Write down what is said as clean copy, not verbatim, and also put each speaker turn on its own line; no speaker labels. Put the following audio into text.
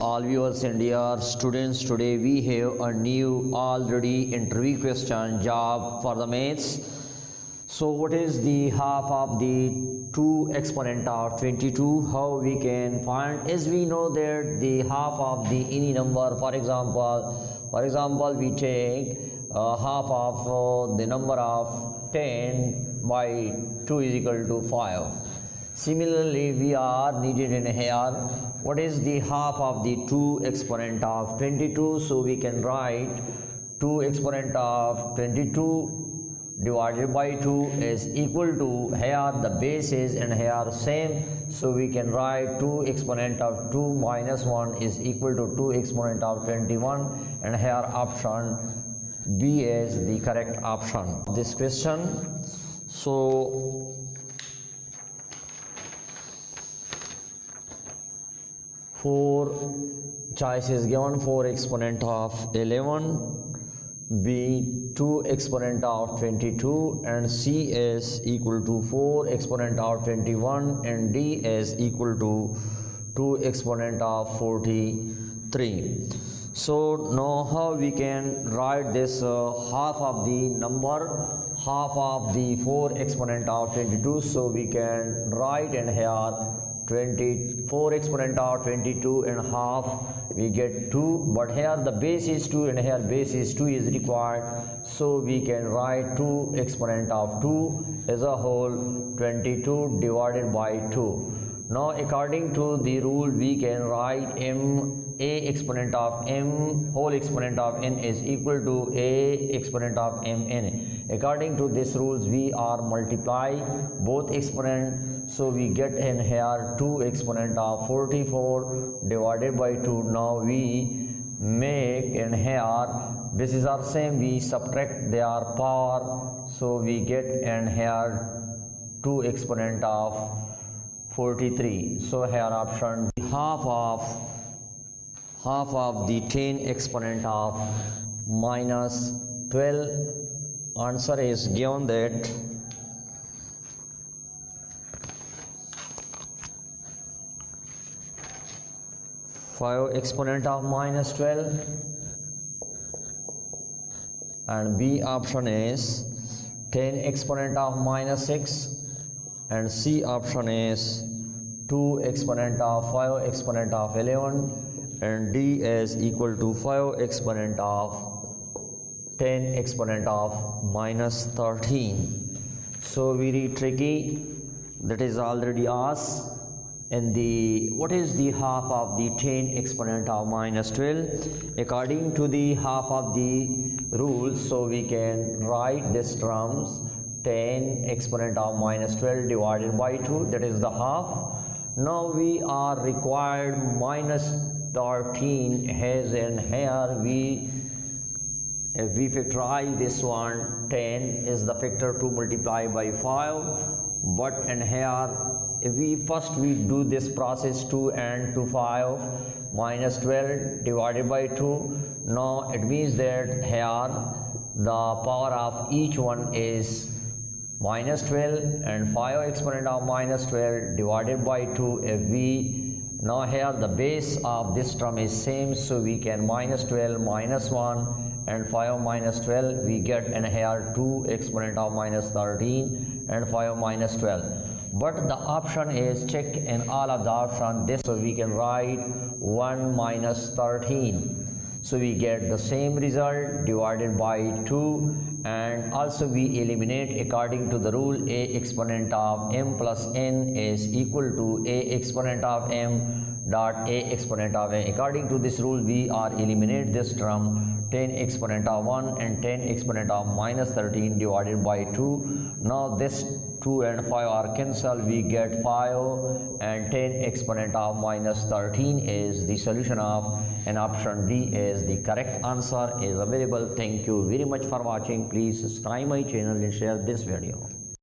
All viewers and dear students, today we have a new already interview question job for the maths. So what is the half of the 2 exponent of 22? How we can find? As we know that the half of the any number, for example we take half of the number of 10 by 2 is equal to 5. Similarly, we are needed in here what is the half of the 2 exponent of 22. So we can write 2 exponent of 22 divided by 2 is equal to, here the base is and here same, so we can write 2 exponent of 2 minus 1 is equal to 2 exponent of 21, and here option B is the correct option of this question. So four choices given: 4 exponent of 11, B 2 exponent of 22, and C is equal to 4 exponent of 21, and D is equal to 2 exponent of 43. So now how we can write this half of the number, half of the 4 exponent of 22. So we can write in here 24 exponent of 22 and half, we get 2, but here the base is 2 and here base is 2 is required, so we can write 2 exponent of 2 as a whole, 22 divided by 2. Now according to the rule we can write a exponent of m whole exponent of n is equal to a exponent of mn. According to these rules we are multiply both exponent, so we get in here 2 exponent of 44 divided by 2. Now we make in here bases are same, we subtract their power, so we get in here 2 exponent of 43. So here option half of the 10 exponent of minus 12. Answer is given that 5 exponent of minus 12, and B option is 10 exponent of minus 6, and C option is 2 exponent of 5 exponent of 11, and D is equal to 5 exponent of 10 exponent of minus 13. So very tricky, that is already asked. And what is the half of the 10 exponent of minus 12? According to the half of the rules, so we can write this terms 10 exponent of minus 12 divided by 2, that is the half. Now we are required minus 13 has in here if we factorize this one, 10 is the factor to multiply by 5, but in here if we do this process 2 and 2 5 minus 12 divided by 2. Now it means that here the power of each one is minus 12 and 5 exponent of minus 12 divided by 2. If we now here the base of this term is same, so we can minus 12 minus 1 and 5 minus 12, we get in here 2 exponent of minus 13 and 5 minus 12. But the option is check in all of the option this, so we can write 1 minus 13, so we get the same result divided by 2. And also we eliminate according to the rule a exponent of m plus n is equal to a exponent of m dot a exponent of n. According to this rule we are eliminate this term 10 exponent of 1 and 10 exponent of minus 13 divided by 2. Now this 2 and 5 are cancelled, we get 5 and 10 exponent of minus 13 is the solution of, and option D is the correct answer is available. Thank you very much for watching. Please subscribe my channel and share this video.